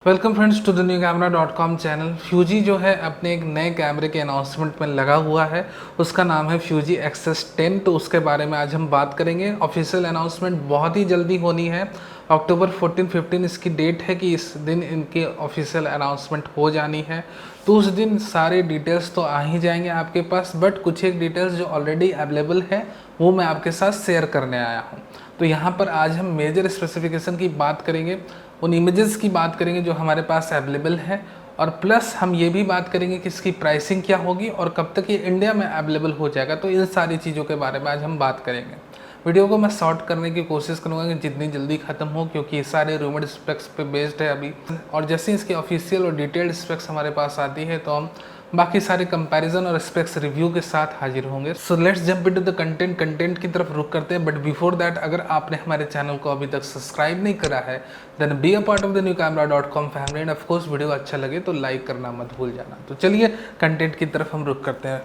Welcome friends to the new camera dot com channel. Fuji जो है अपने एक नए कैमरे के अनाउंसमेंट में लगा हुआ है, उसका नाम है फ्यूजी एक्सेस 10। तो उसके बारे में आज हम बात करेंगे। ऑफिशियल अनाउंसमेंट बहुत ही जल्दी होनी है, अक्टूबर 14-15 इसकी डेट है कि इस दिन इनकी ऑफिशियल अनाउंसमेंट हो जानी है। तो उस दिन सारे डिटेल्स तो आ ही जाएंगे आपके पास, बट कुछ एक डिटेल्स जो ऑलरेडी अवेलेबल है वो मैं आपके साथ शेयर करने आया हूँ। तो यहाँ पर आज हम मेजर स्पेसिफिकेशन की बात करेंगे, उन इमेजेस की बात करेंगे जो हमारे पास अवेलेबल है, और प्लस हम ये भी बात करेंगे कि इसकी प्राइसिंग क्या होगी और कब तक ये इंडिया में अवेलेबल हो जाएगा। तो इन सारी चीज़ों के बारे में आज हम बात करेंगे। वीडियो को मैं शॉर्ट करने की कोशिश करूँगा कि जितनी जल्दी ख़त्म हो, क्योंकि ये सारे रूमर्ड स्पेक्स पे बेस्ड है अभी, और जैसे इसकी ऑफिशियल और डिटेल्ड स्पेक्स हमारे पास आती है तो हम बाकी सारे कंपैरिजन और स्पेक्स रिव्यू के साथ हाजिर होंगे। So let's jump into the content की तरफ रुक करते हैं। बट बिफोर दैट, अगर आपने हमारे चैनल को अभी तक सब्सक्राइब नहीं करा है then be a part of the new camera dot com family, and of course video अच्छा लगे तो लाइक करना मत भूल जाना। तो चलिए कंटेंट की तरफ हम रुक करते हैं।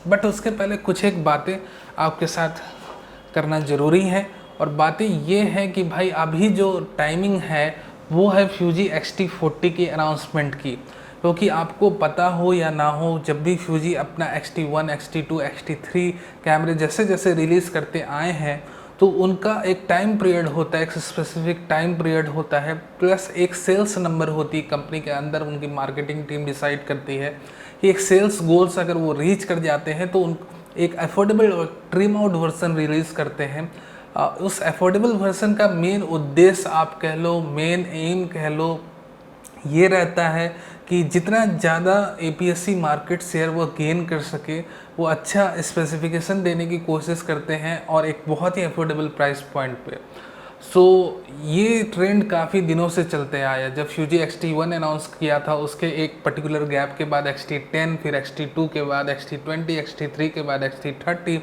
बट उसके पहले कुछ एक बातें आपके साथ करना ज़रूरी है, और बातें ये हैं कि भाई अभी जो टाइमिंग है वो है फ्यूजी XT40 की अनाउंसमेंट की। क्योंकि आपको पता हो या ना हो, जब भी फ्यूजी अपना XT1, XT2, XT3 कैमरे जैसे जैसे रिलीज़ करते आए हैं तो उनका एक टाइम पीरियड होता है, एक स्पेसिफिक टाइम पीरियड होता है, प्लस एक सेल्स नंबर होती है कंपनी के अंदर। उनकी मार्केटिंग टीम डिसाइड करती है कि एक सेल्स गोल्स अगर वो रीच कर जाते हैं तो उन एक अफोर्डेबल और ट्रिम आउट वर्सन रिलीज़ करते हैं। उस अफोर्डेबल वर्सन का मेन उद्देश्य आप कह लो, मेन एम कह लो, ये रहता है कि जितना ज़्यादा APS-C मार्केट शेयर वो गेन कर सके, वो अच्छा स्पेसिफिकेशन देने की कोशिश करते हैं और एक बहुत ही अफोर्डेबल प्राइस पॉइंट पे। सो ये ट्रेंड काफ़ी दिनों से चलते आया। जब फ्यूजी XT1 अनाउंस किया था उसके एक पर्टिकुलर गैप के बाद XT10, फिर XT2 के बाद XT20, XT3 के बाद XT30,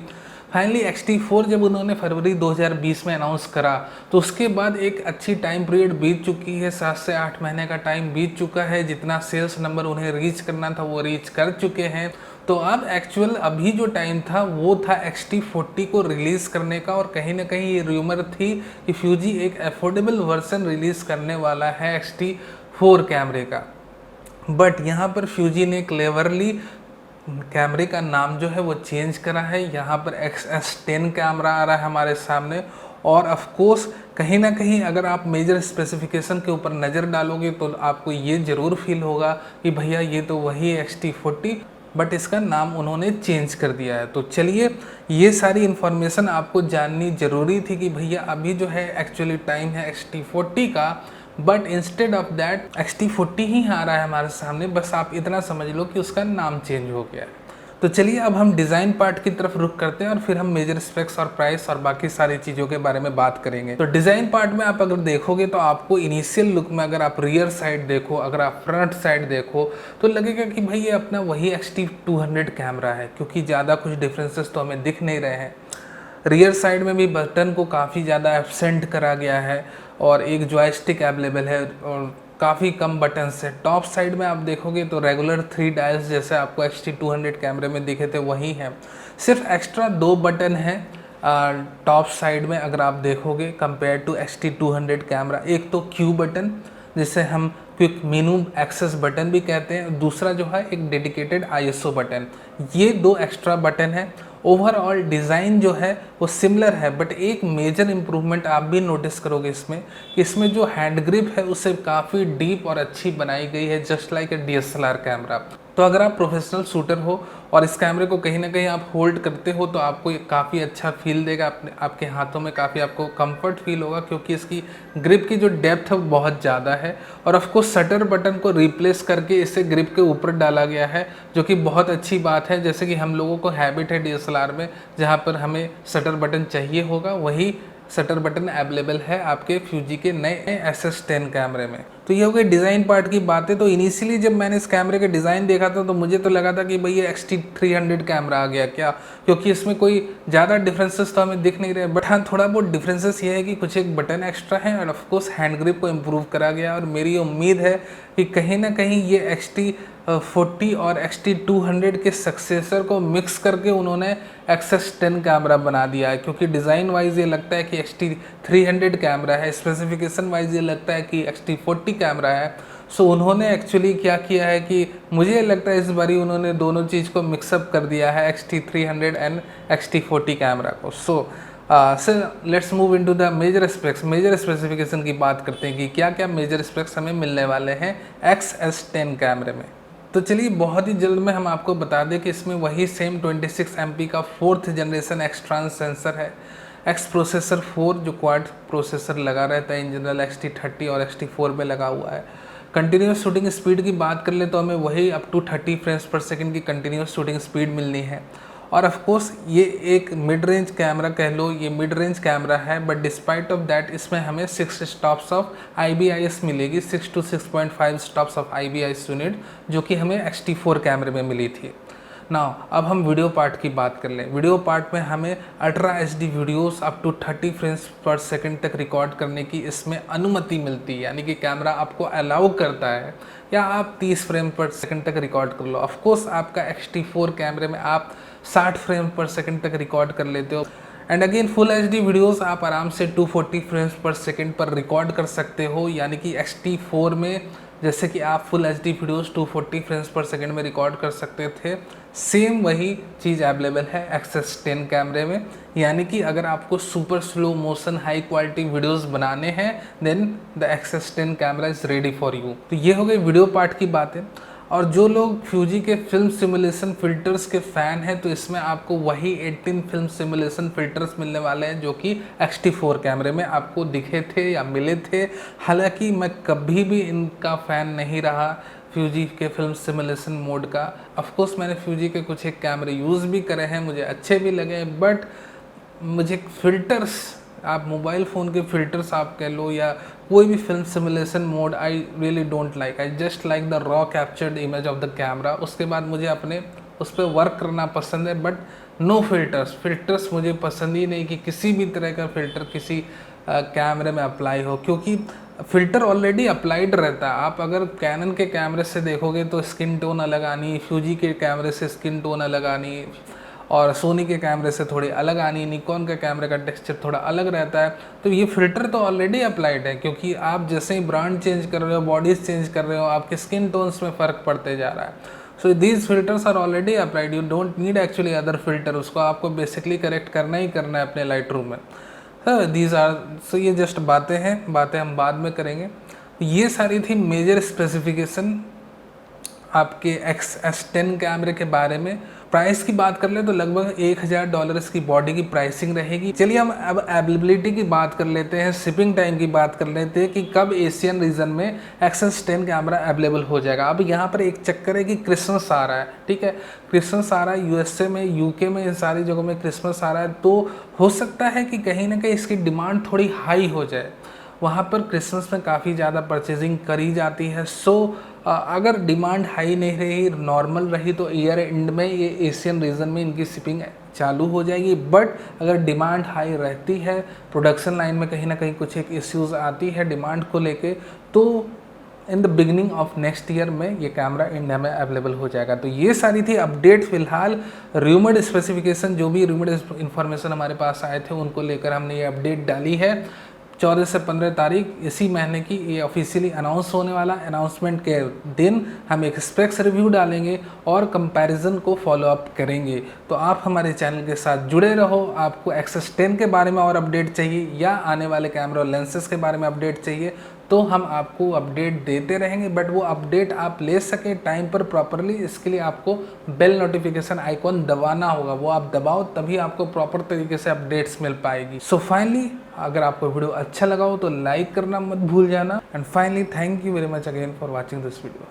फाइनली XT4 जब उन्होंने फरवरी 2020 में अनाउंस करा तो उसके बाद एक अच्छी टाइम पीरियड बीत चुकी है, 7 से 8 महीने का टाइम बीत चुका है। जितना सेल्स नंबर उन्हें रीच करना था वो रीच कर चुके हैं। तो अब एक्चुअल अभी जो टाइम था वो था XT40 को रिलीज़ करने का, और कहीं ना कहीं ये रूमर थी कि फ्यूजी एक अफोर्डेबल वर्सन रिलीज़ करने वाला है XT4 कैमरे का। बट यहाँ पर फ्यूजी ने क्लेवरली कैमरे का नाम जो है वो चेंज करा है। यहाँ पर XS10 कैमरा आ रहा है हमारे सामने, और ऑफ कोर्स कहीं ना कहीं अगर आप मेजर स्पेसिफिकेशन के ऊपर नज़र डालोगे तो आपको ये ज़रूर फील होगा कि भैया ये तो वही है XT40, बट इसका नाम उन्होंने चेंज कर दिया है। तो चलिए, ये सारी इन्फॉर्मेशन आपको जाननी ज़रूरी थी कि भैया अभी जो है एक्चुअली टाइम है XT40 का, but instead of that XT40 ही आ रहा है हमारे सामने। बस आप इतना समझ लो कि उसका नाम चेंज हो गया है। तो चलिए अब हम डिज़ाइन पार्ट की तरफ रुक करते हैं और फिर हम मेजर स्पेक्स और प्राइस और बाकी सारी चीज़ों के बारे में बात करेंगे। तो डिज़ाइन पार्ट में आप अगर देखोगे तो आपको इनिशियल लुक में, अगर आप रियर साइड देखो, अगर आप फ्रंट साइड देखो, तो लगेगा कि भाई ये अपना वही XT200 कैमरा है, क्योंकि ज़्यादा कुछ डिफरेंसेस तो हमें दिख नहीं रहे हैं। रियर साइड में भी बटन को काफ़ी ज़्यादा एब्सेंट करा गया है और एक जॉयस्टिक अवेलेबल है और काफ़ी कम बटन्स है। टॉप साइड में आप देखोगे तो रेगुलर 3 डायल्स जैसे आपको XT200 कैमरे में दिखे थे वही हैं, सिर्फ एक्स्ट्रा 2 बटन हैं टॉप साइड में अगर आप देखोगे कंपेयर टू XT200 कैमरा। एक तो Q बटन जिसे हम क्विक मेनू एक्सेस बटन भी कहते हैं, दूसरा जो है एक डेडिकेटेड ISO बटन। ये 2 एक्स्ट्रा बटन है। ओवरऑल डिज़ाइन जो है वो सिमिलर है, बट एक मेजर इम्प्रूवमेंट आप भी नोटिस करोगे इसमें कि इसमें जो हैंड ग्रिप है उससे काफ़ी डीप और अच्छी बनाई गई है, just like a DSLR camera. तो अगर आप प्रोफेशनल शूटर हो और इस कैमरे को कहीं ना कहीं आप होल्ड करते हो तो आपको काफ़ी अच्छा फील देगा, आपके हाथों में काफ़ी आपको कंफर्ट फील होगा, क्योंकि इसकी ग्रिप की जो डेप्थ है वो बहुत ज़्यादा है। और ऑफ कोर्स शटर बटन को रिप्लेस करके इसे ग्रिप के ऊपर डाला गया है, जो कि बहुत अच्छी बात है। जैसे कि हम लोगों को हैबिट है DSLR में जहाँ पर हमें शटर बटन चाहिए होगा, वही शटर बटन अवेलेबल है आपके फ्यूजी के नए SS10 कैमरे में। तो ये हो गई डिज़ाइन पार्ट की बातें। तो इनिशियली जब मैंने इस कैमरे का डिज़ाइन देखा था तो मुझे तो लगा था कि भाई ये XT300 कैमरा आ गया क्या, क्योंकि इसमें कोई ज़्यादा डिफरेंसेस तो हमें दिख नहीं रहे। बट हाँ, थोड़ा बहुत डिफरेंसेस ये है कि कुछ एक बटन एक्स्ट्रा है और ऑफकोर्स हैंड ग्रिप को इम्प्रूव करा गया। और मेरी उम्मीद है कि कहीं ना कहीं ये XT40 और XT200 के सक्सेसर को मिक्स करके उन्होंने XS10 कैमरा बना दिया है, क्योंकि डिज़ाइन वाइज ये लगता है कि XT300 कैमरा है, स्पेसिफिकेशन वाइज ये लगता है कि XT40 X40 कैमरा है। सो उन्होंने एक्चुअली क्या किया है कि मुझे लगता है इस बारी उन्होंने दोनों चीज़ को मिक्सअप कर दिया है, X-T300 एंड X-T40 कैमरा को। So let's move into the major specs. Major specification की बात करते हैं कि क्या क्या मेजर स्पेक्स हमें मिलने वाले हैं XS10 कैमरे में। तो चलिए बहुत ही जल्द में हम आपको बता दें कि इसमें वही सेम 26 MP का 4th generation X trans sensor है, X प्रोसेसर 4 जो क्वाड प्रोसेसर लगा रहता है इन जनरल X-T30 और X-T4 में लगा हुआ है। कंटिन्यूस शूटिंग स्पीड की बात कर ले तो हमें वही up to 30 frames per second की कंटिन्यूस शूटिंग स्पीड मिलनी है। और ऑफ कोर्स ये एक मिड रेंज कैमरा कह लो, ये मिड रेंज कैमरा है, बट डिस्पाइट ऑफ दैट इसमें हमें 6 स्टॉप्स ऑफ IBIS मिलेगी, 6 to 6.5 stops of IBIS unit, जो कि हमें X-T4 कैमरे में मिली थी। नाउ अब हम वीडियो पार्ट की बात कर लें। वीडियो पार्ट में हमें ultra HD videos up to 30 frames per second तक रिकॉर्ड करने की इसमें अनुमति मिलती है, यानी कि कैमरा आपको अलाउ करता है या आप 30 फ्रेम पर सेकंड तक रिकॉर्ड कर लो। ऑफ कोर्स आपका X-T4 कैमरे में आप 60 फ्रेम पर सेकंड तक रिकॉर्ड कर लेते हो। And again full HD videos आप आराम से 240 फ्रेम्स पर सेकंड पर रिकॉर्ड कर सकते हो, यानी कि X-T4 में जैसे कि आप full HD videos 240 frames per second में रिकॉर्ड कर सकते थे, सेम वही चीज़ अवेलेबल है XS10 कैमरे में। यानी कि अगर आपको super slow motion high quality videos बनाने हैं then the XS10 camera is ready for you. तो ये हो गई वीडियो पार्ट की बातें। और जो लोग फ्यूजी के फिल्म सिमुलेशन फ़िल्टर्स के फ़ैन हैं तो इसमें आपको वही 18 फिल्म सिमुलेशन फ़िल्टर्स मिलने वाले हैं जो कि X-T4 कैमरे में आपको दिखे थे या मिले थे। हालांकि मैं कभी भी इनका फ़ैन नहीं रहा फ्यूजी के फिल्म सिमुलेशन मोड का। ऑफकोर्स मैंने फ्यूजी के कुछ एक कैमरे यूज़ भी करे हैं, मुझे अच्छे भी लगे, बट मुझे फ़िल्टर्स, आप मोबाइल फ़ोन के फ़िल्टर्स आप कह लो या कोई भी film simulation mode, I really don't like. I just like the raw captured image of the camera. उसके बाद मुझे अपने उस पर वर्क करना पसंद है, बट नो फिल्टर्स। फिल्टर्स मुझे पसंद ही नहीं कि किसी भी तरह का फ़िल्टर किसी कैमरे में अप्लाई हो, क्योंकि फ़िल्टर ऑलरेडी अप्लाइड रहता है। आप अगर कैनन के कैमरे से देखोगे तो स्किन टोन अलग आनी, फ्यूजी के कैमरे से स्किन टोन अलग आनी, और सोनी के कैमरे से थोड़ी अलग आनी, निकॉन के कैमरे का टेक्सचर थोड़ा अलग रहता है। तो ये फ़िल्टर तो ऑलरेडी अप्लाइड है, क्योंकि आप जैसे ही ब्रांड चेंज कर रहे हो, बॉडीज़ चेंज कर रहे हो, आपके स्किन टोन्स में फ़र्क पड़ते जा रहा है। So these filters are already applied, you don't need actually other filter. उसको आपको बेसिकली करेक्ट करना ही करना है अपने लाइट रूम में। दीज आर, सो ये जस्ट बातें हैं, बातें हम बाद में करेंगे। ये सारी थी मेजर स्पेसिफिकेशन आपके XS10 कैमरे के बारे में। प्राइस की बात कर ले तो लगभग $1000 की बॉडी की प्राइसिंग रहेगी। चलिए हम अब अवेलेबिलिटी की बात कर लेते हैं, शिपिंग टाइम की बात कर लेते हैं कि कब एशियन रीजन में XS10 कैमरा अवेलेबल हो जाएगा। अब यहाँ पर एक चक्कर है कि क्रिसमस आ रहा है, ठीक है, क्रिसमस आ रहा है USA में, UK में, इन सारी जगहों में क्रिसमस आ रहा है, तो हो सकता है कि कहीं ना कहीं इसकी डिमांड थोड़ी हाई हो जाए। वहाँ पर क्रिसमस में काफ़ी ज़्यादा परचेजिंग करी जाती है। सो अगर डिमांड हाई नहीं रही, नॉर्मल रही, तो ईयर एंड में ये एशियन रीजन में इनकी शिपिंग चालू हो जाएगी। बट अगर डिमांड हाई रहती है, प्रोडक्शन लाइन में कहीं ना कहीं कुछ एक इश्यूज़ आती है डिमांड को लेके, तो in the beginning of next year में ये कैमरा इंडिया में अवेलेबल हो जाएगा। तो ये सारी थी अपडेट। फिलहाल रूमर्ड स्पेसिफिकेशन, जो भी रूमर्ड इन्फॉर्मेशन हमारे पास आए थे उनको लेकर हमने ये अपडेट डाली है। 14 से 15 तारीख इसी महीने की ये ऑफिशियली अनाउंस होने वाला। अनाउंसमेंट के दिन हम एक स्पेक्स रिव्यू डालेंगे और कंपैरिजन को फॉलो अप करेंगे। तो आप हमारे चैनल के साथ जुड़े रहो। आपको XS10 के बारे में और अपडेट चाहिए या आने वाले कैमरा लेंसेज के बारे में अपडेट चाहिए तो हम आपको अपडेट देते रहेंगे। बट वो अपडेट आप ले सकें टाइम पर प्रॉपरली, इसके लिए आपको बेल नोटिफिकेशन आइकॉन दबाना होगा। वो आप दबाओ तभी आपको प्रॉपर तरीके से अपडेट्स मिल पाएगी। सो फाइनली अगर आपको वीडियो अच्छा लगा हो तो लाइक करना मत भूल जाना। And finally thank you very much again for watching this video.